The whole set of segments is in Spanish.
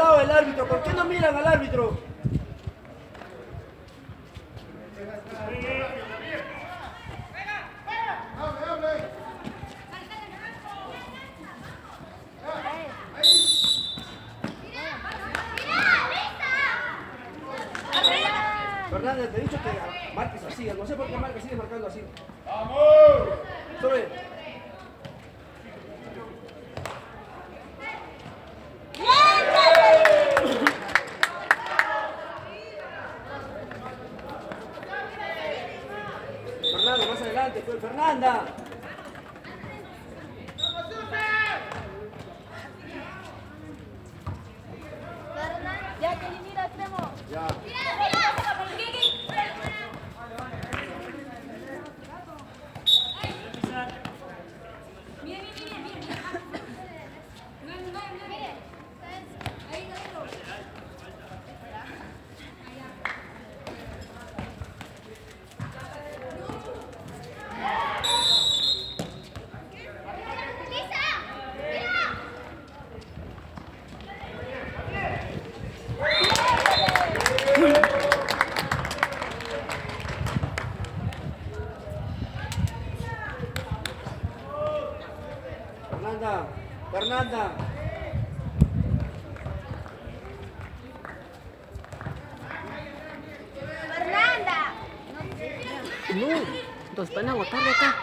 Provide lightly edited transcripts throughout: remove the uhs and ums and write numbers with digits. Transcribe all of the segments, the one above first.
parado el árbitro? ¿Por qué no miran al árbitro? Fernández, te he dicho que marques así. No sé por qué marques, sigues marcando así. ¡Vamos! Sube. Fernanda, más adelante, pues, Fernanda. Ya, que elimina extremo. Ya. Fernanda, Fernanda. Fernanda. No, nos van a botar de acá.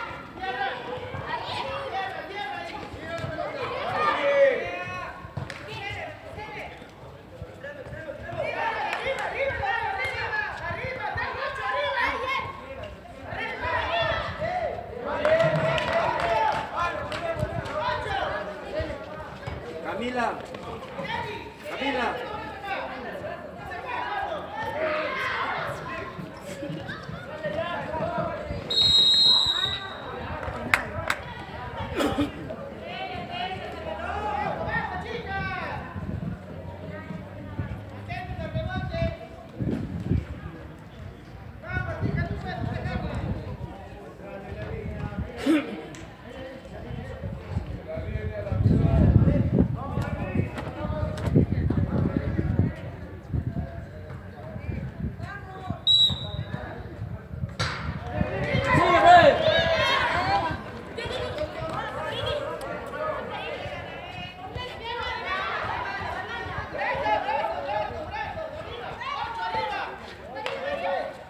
Camila. Camila.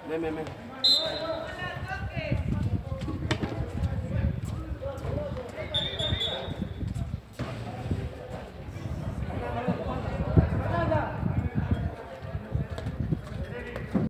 Ven, ven, ven.